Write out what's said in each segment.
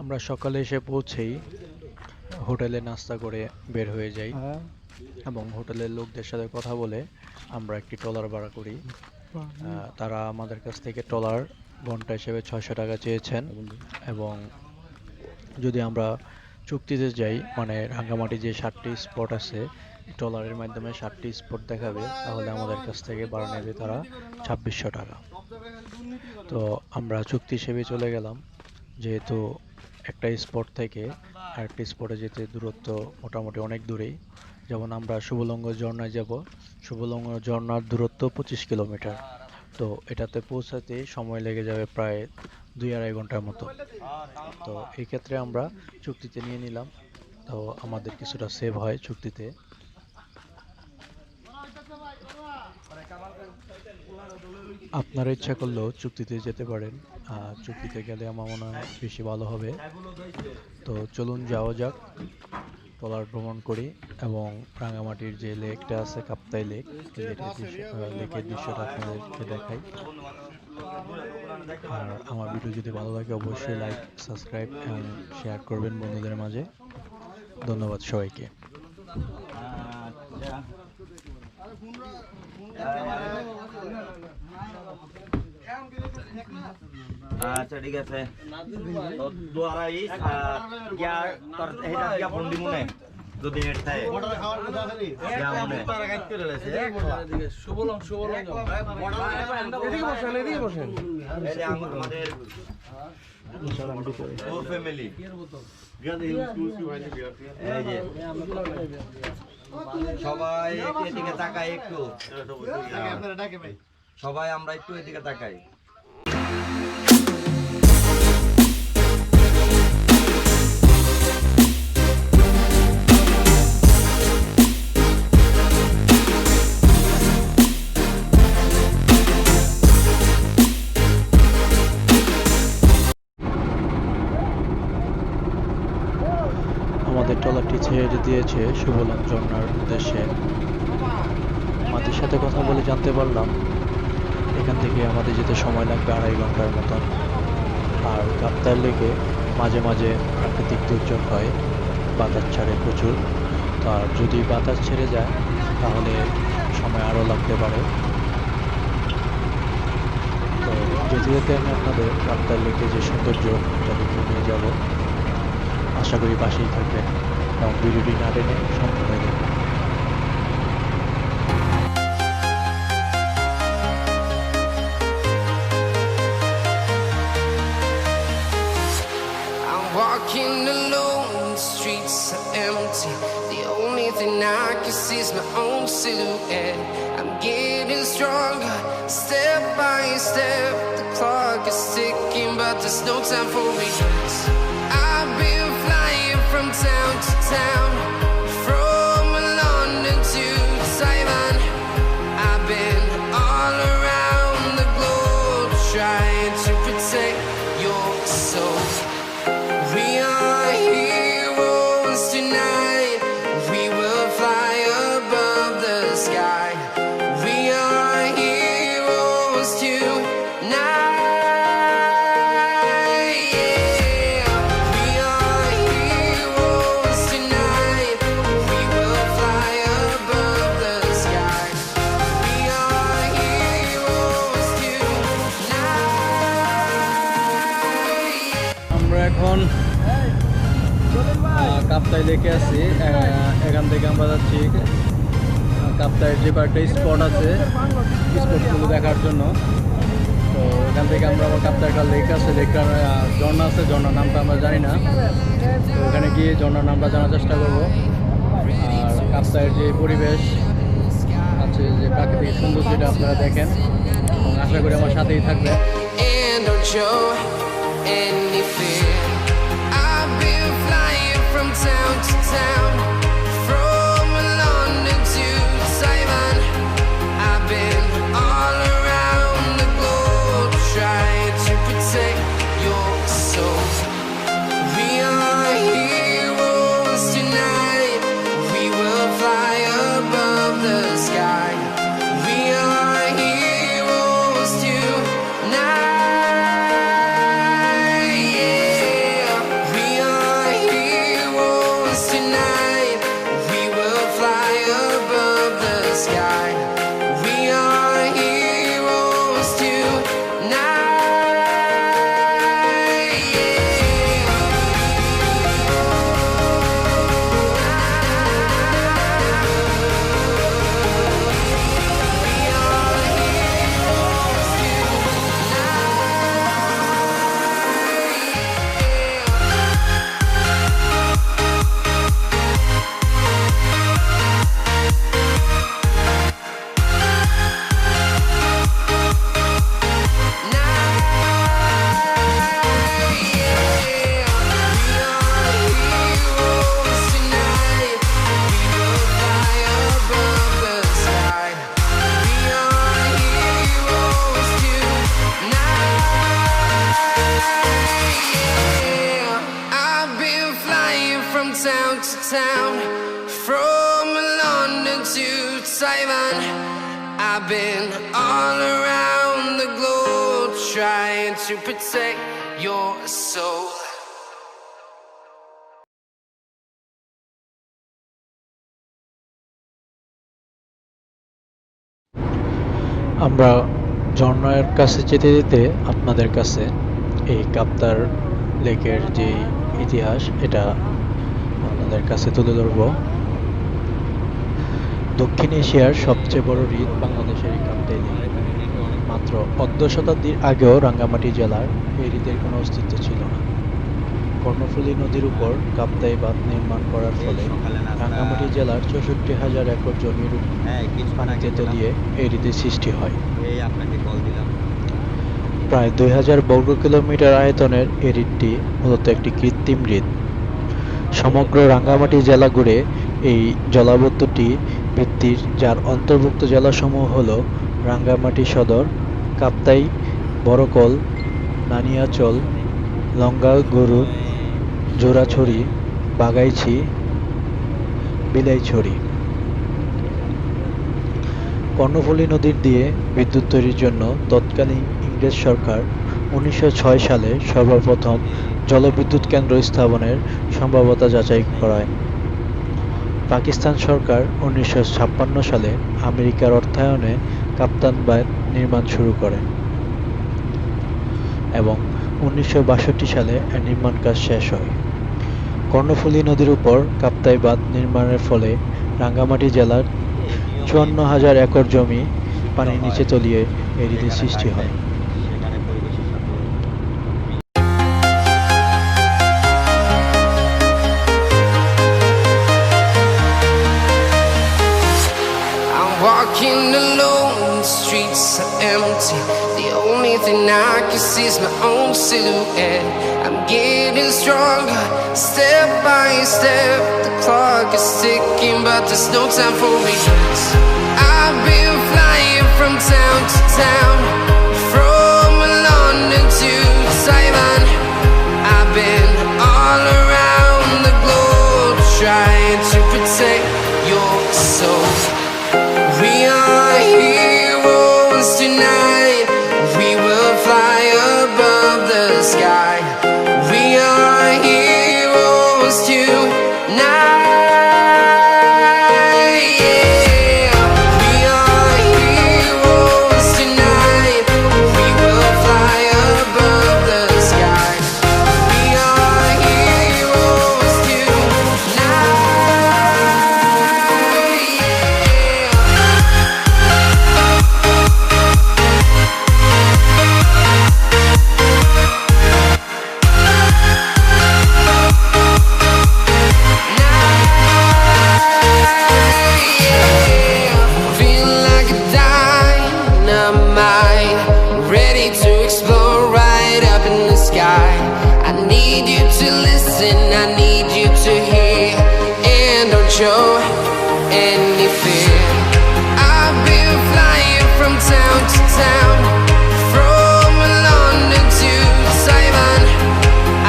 আমরা সকালে এসে পৌঁছেই হোটেলে নাস্তা করে বের হয়ে যাই এবং হোটেলের লোকদের সাথে কথা বলে আমরা একটি ট্রলার ভাড়া করি। তারা আমাদের কাছ থেকে ট্রলার ঘন্টা হিসেবে 600 টাকা চেয়েছেন এবং যদি আমরা চুক্তিতে যাই মানে রাঙ্গামাটি যে 7টি স্পট আছে ট্রলারের মাধ্যমে 7টি স্পট দেখাবে তাহলে আমাদের কাছ থেকে ভাড়া নেবে তারা 2600 টাকা। তো আমরা চুক্তি হিসেবে চলে গেলাম যেহেতু একটা স্পট থেকে আরেকটি স্পটে যেতে দূরত্ব মোটামুটি অনেক দূরেই। যেমন আমরা শুভলঙ্গ ঝর্ণায় যাব, শুভলঙ্গ ঝর্ণার দূরত্ব 25 কিলোমিটার। তো এটাতে পৌঁছাতে সময় লেগে যাবে প্রায় 2-2.5 ঘন্টার মতো। তো এই ক্ষেত্রে আমরা চুক্তিতে নিয়ে নিলাম, তো আমাদের কিছুটা সেভ হয় চুক্তিতে। আপনারা ইচ্ছা করলেও চুক্তিতে যেতে পারেন, চুক্তিতে গেলে আমার মনে হয় বেশি ভালো হবে। তো চলুন যাওয়া যাক, ট্রলার ভ্রমণ করি এবং রাঙামাটির যে লেকটা আছে কাপ্তাই লেক, লেকের দৃশ্যটা আপনাদেরকে দেখাই। আর আমার ভিডিও যদি ভালো লাগে অবশ্যই লাইক, সাবস্ক্রাইব এবং শেয়ার করবেন বন্ধুদের মাঝে। ধন্যবাদ সবাইকে। আচ্ছা ঠিক আছে দোয়ারাই গিয়া তোর এটা গিয়া বন্দি মনে যদি নেট থাকে বর্ডার খাওয়ার কথা খালি গিয়া মনে তারা গাইড করে লেছে শুভলং এদিকে বসেন এই যে আমাদের ওর ফ্যামিলি এই যে সবাই এদিকে তাকাই একটু সবাই আমরা একটু এদিকে তাকাই। আমাদের ট্রলারটি ছেড়ে দিয়েছে শুভলং ঝর্ণার উদ্দেশ্যে। আমাদের সাথে কথা বলে জানতে পারলাম এখান থেকে আমাদের যেতে সময় লাগবে 2.5 ঘন্টার মতন। আর কাপ্তাই লেকে মাঝে মাঝে প্রাকৃতিক দুর্যোগ হয়, বাতাস ছাড়ে প্রচুর। তো আর যদি বাতাস ছেড়ে যায় তাহলে সময় আরও লাগতে পারে। তো যেতে যেতে আমি আপনাদের কাপ্তাই লেকে যে সৌন্দর্য এটা দেখে নিয়ে যাব। আশা করি পাশেই থাকবেন এবং ভিডিওটি না টেনে সম্পূর্ণ দেখবেন। Walking alone, the streets are empty. The only thing I can see is my own silhouette. I'm getting stronger, step by step. The clock is ticking, but there's no time for regrets. I've been flying from town to town, from London to Taiwan. I've been all around the globe trying to protect your soul. We are heroes tonight. We will fly above the sky. We are heroes tonight. Yeah. We are heroes tonight. We will fly above the sky. We are heroes tonight. আমরা এখন কাপ্তাই লেকে আছি। এখান থেকে আমরা যাচ্ছি কাপ্তাইয়ের যে কয়েকটা স্পট আছে স্পটগুলো দেখার জন্য। তো এখান থেকে আমরা আবার কাপ্তাই একটা লেক আছে, লেকটার ঝর্ণা আছে, ঝর্ণার নামটা আমরা জানি না। তো ওখানে গিয়ে ঝর্ণার নামটা জানার চেষ্টা করব। আর কাপ্তাইয়ের যে পরিবেশ আছে, যে প্রাকৃতিক সৌন্দর্য যেটা আপনারা দেখেন এবং আশা করি আমার সাথেই থাকবে। And don't show any fear. I've been flying from town to town, from London to Taiwan. I've been all around the globe trying to protect your soul. We are heroes tonight. We will fly above the sky. We are heroes tonight. Yeah. We London to Taiwan. I've been all around the globe trying to protect your soul. আমরা ঝর্ণার কাছে যেতে যেতে আপনাদের কাছে এই কাপ্তার লেকের যে ইতিহাস এটা আপনাদের কাছে তুলে ধরব। দক্ষিণ এশিয়ার সবচেয়ে বড় হ্রদ বাংলাদেশের এই কাপ্তাই লেক। মাত্র অর্ধ শতাব্দীর আগেও রাঙ্গামাটি জেলার এই হ্রদের কোনো অস্তিত্ব ছিল না। কর্ণফুলী নদীর উপর কাপ্তাই বাঁধ নির্মাণ করার ফলে রাঙ্গামাটি জেলার ৬৪,০০০ একর জমির পানিতে তলিয়ে এই হ্রদের সৃষ্টি হয়। প্রায় ২,০০০ বর্গ কিলোমিটার আয়তনের এই হ্রদটি মূলত একটি কৃত্রিম হ্রদ। সমগ্র রাঙ্গামাটি জেলা ঘুরে এই জলাবদ্ধটি ভিত্তির, যার অন্তর্ভুক্ত জেলাসমূহ হল রাঙ্গামাটি সদর, কাপ্তাই, বরকল, নানিয়াচল, লঙ্গাগরু, জোড়াছড়ি, বাগাইছি, বিলাইছড়ি। কর্ণফুলী নদীর দিয়ে বিদ্যুৎ তৈরির জন্য তৎকালীন ইংরেজ সরকার ১৯০৬ সালে সর্বপ্রথম জলবিদ্যুৎ কেন্দ্র স্থাপনের সম্ভাব্যতা যাচাই করায়। পাকিস্তান সরকার ১৯৫৬ সালে আমেরিকার অর্থায়নে কাপ্তান বাঁধ নির্মাণ শুরু করে এবং ১৯৬২ সালে এর নির্মাণ কাজ শেষ হয়। কর্ণফুলী নদীর উপর কাপ্তাই বাঁধ নির্মাণের ফলে রাঙ্গামাটি জেলার ৫৪,০০০ একর জমি পানির নিচে তলিয়ে এই হ্রদের সৃষ্টি হয়। Walking alone, the streets are empty. The only thing I can see is my own silhouette. I'm getting stronger, step by step. The clock is ticking, but there's no time for regrets. I've been flying from town to town, from London to Taiwan. I've been all around the globe trying to protect your soul. We are heroes tonight. We will fly above the sky. We are heroes tonight. Yeah. We are heroes tonight. We will fly above the sky. We are heroes tonight. Yeah. Feel like a dynamite, ready to explode right up in the sky. I need you to listen, I need you to hear, and don't show any fear. I've been flying from town to town, from London to Taiwan.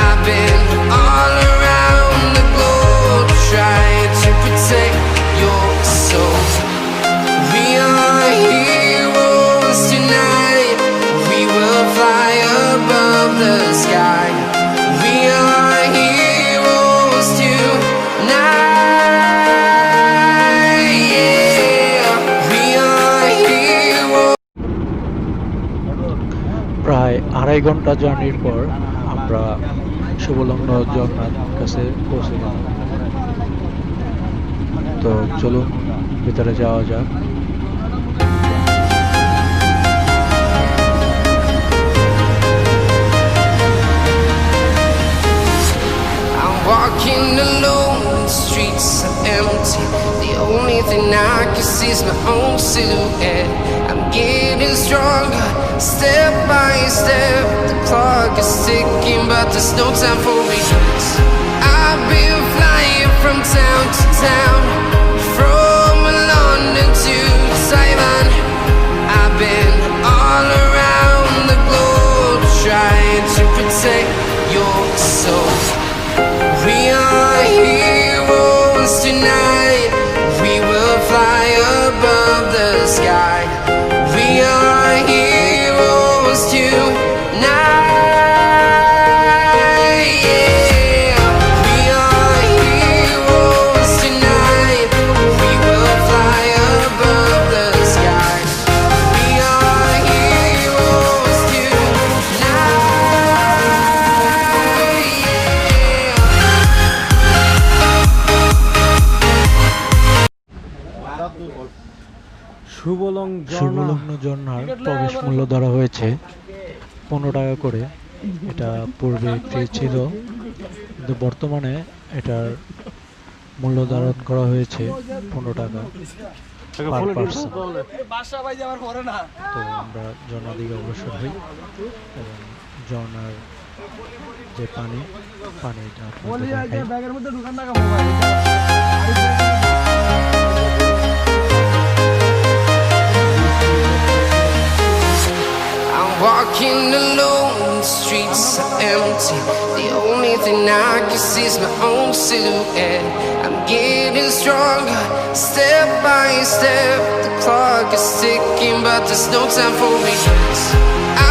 I've been all around the globe trying to protect your soul. We are heroes tonight. We will fly above the sky. We are heroes tonight. Yeah. We are heroes. প্রায় ২.৫ ঘন্টা জার্নির পর আমরা শুভলং ঝর্ণার কাছে পৌঁছে গেলাম। তো চলুন ভিতরে যাওয়া যাক। I'm walking alone, the streets are empty. The only thing I can see is my own silhouette. I'm getting stronger, step by step. The clock is ticking, but there's no time for regrets. I've been flying from town to town, from London to Taiwan. I've been all around the globe trying to protect your soul. We are heroes tonight. We will fly above the sky. We are heroes tonight. Yeah, we are heroes tonight. We will fly above the sky. We are heroes Shuvolong Shuvolong ঝর্ণার প্রবেশ মূল্য ধরা হয়েছে 15 টাকা করে। এটা পূর্বে free ছিল, কিন্তু বর্তমানে এটার মূল্য ধারণ করা হয়েছে 15 টাকা পার পার্সন। তো আমরা ঝর্ণার দিকে অগ্রসর হই এবং ঝর্ণার যে পানিটা আপনাদের দেখাই। I'm walking alone, the streets are empty. The only thing I can see is my own silhouette. I'm getting stronger, step by step. The clock is ticking, but there's no time for regrets.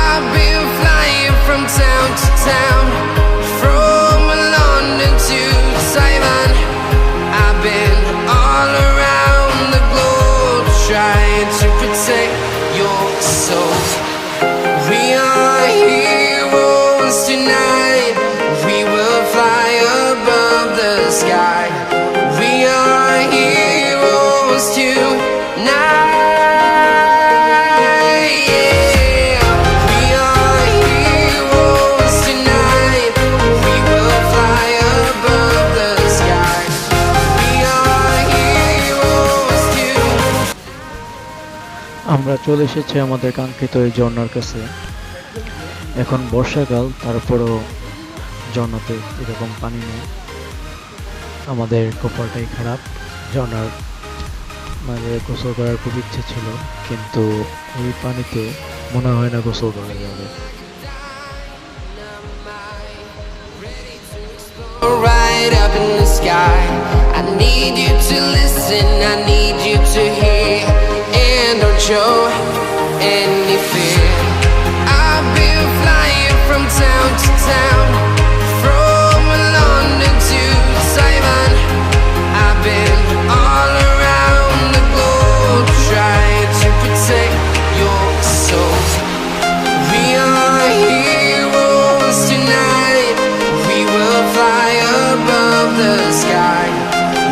I've been flying from town to town, from London to Taiwan. I've been all around the globe, trying to protect your soul. We are heroes tonight. We will fly above the sky. We are heroes tonight. Yeah, we are heroes tonight. We will fly above the sky. We are heroes tonight. আমরা চলে এসেছি আমাদের কাঙ্ক্ষিত এই ঝর্ণার কাছে। এখন বর্ষাকাল, তারপরও ঝর্ণাতে এরকম পানি নেই। আমাদের কপালটাই খারাপ। ঝর্ণার মানে গোসল করার খুব ইচ্ছে ছিল, কিন্তু এই পানিতে মনে হয় না গোসল করা যাবে। Right up in the sky, I need you to listen, I need you to hear, and don't show any fear. I've been flying from town to town, from London to Taiwan. I've been all around the globe, trying to protect your soul. We are heroes tonight. We will fly above the sky.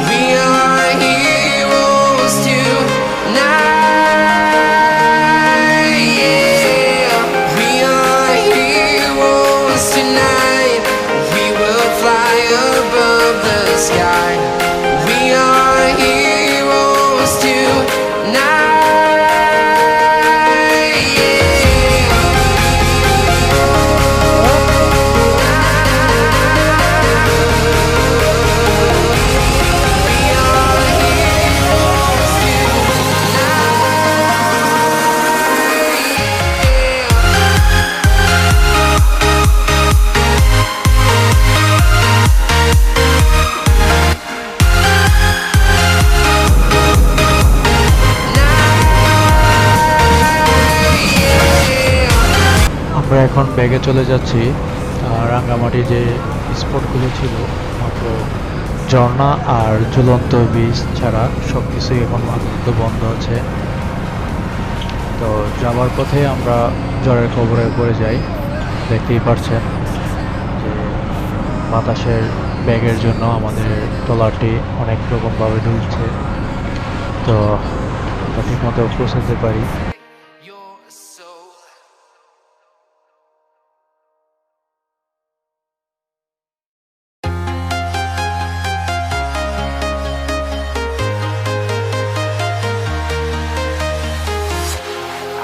We are heroes tonight. Yeah, we are heroes tonight. We will fly above the sky. We are heroes tonight. আমরা এখন ব্যাগে চলে যাচ্ছি। রাঙ্গামাটি যে স্পটগুলো ছিল, মাত্র ঝর্ণা আর ঝুলন্ত বীজ ছাড়া সব কিছুই এখন আপাতত বন্ধ আছে। তো যাওয়ার পথে আমরা ঝড়ের খবরে পড়ে যাই। দেখতেই পারছেন যে বাতাসের ব্যাগের জন্য আমাদের ট্রলারটি অনেক রকমভাবে ঢুলছে, তো আমরা ঠিকমতো পৌঁছাতে পারি। Your soul.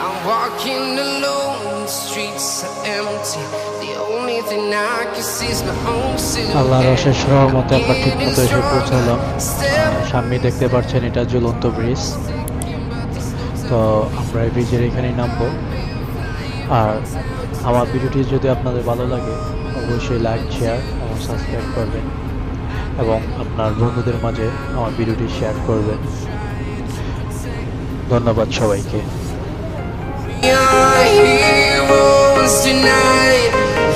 I'm walking alone, the streets are empty. The only thing I can see is my own আল্লাহর silhouette. অশেষ রহমতে আমরা ঠিক মতো এসে পৌঁছালাম। সামনে দেখতে পাচ্ছেন এটা ঝুলন্ত ব্রিজ। তো আমরা এই ব্রিজের এখানেই নামবো। আর আমার ভিডিওটি যদি আপনাদের ভালো লাগে, অবশ্যই লাইক, শেয়ার এবং সাবস্ক্রাইব করবেন, এবং আপনার বন্ধুদের মাঝে আমার ভিডিওটি শেয়ার করবেন। ধন্যবাদ সবাইকে। We are heroes tonight.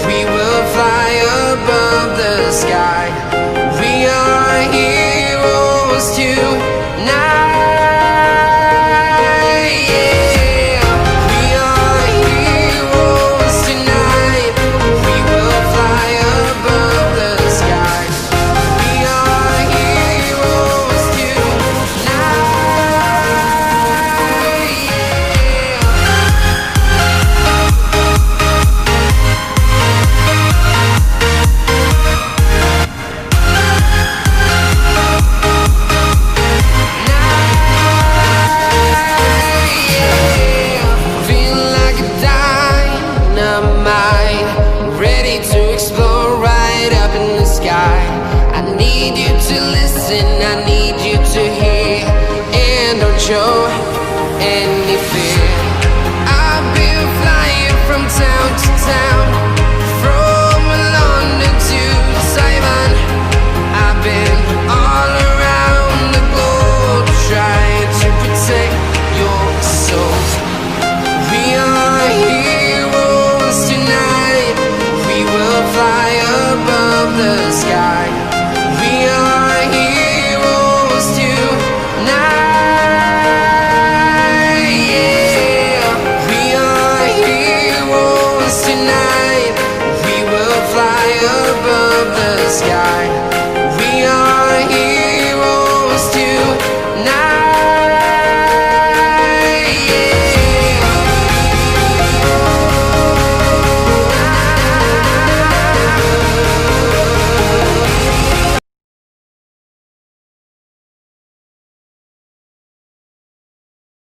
We will fly above the sky. We are heroes tonight. Yeah. We are heroes tonight. We will fly above the sky. We are heroes tonight. Feel like a dynamite, ready to explode right up in the sky. I need you to listen, I need you to hear, and don't show. And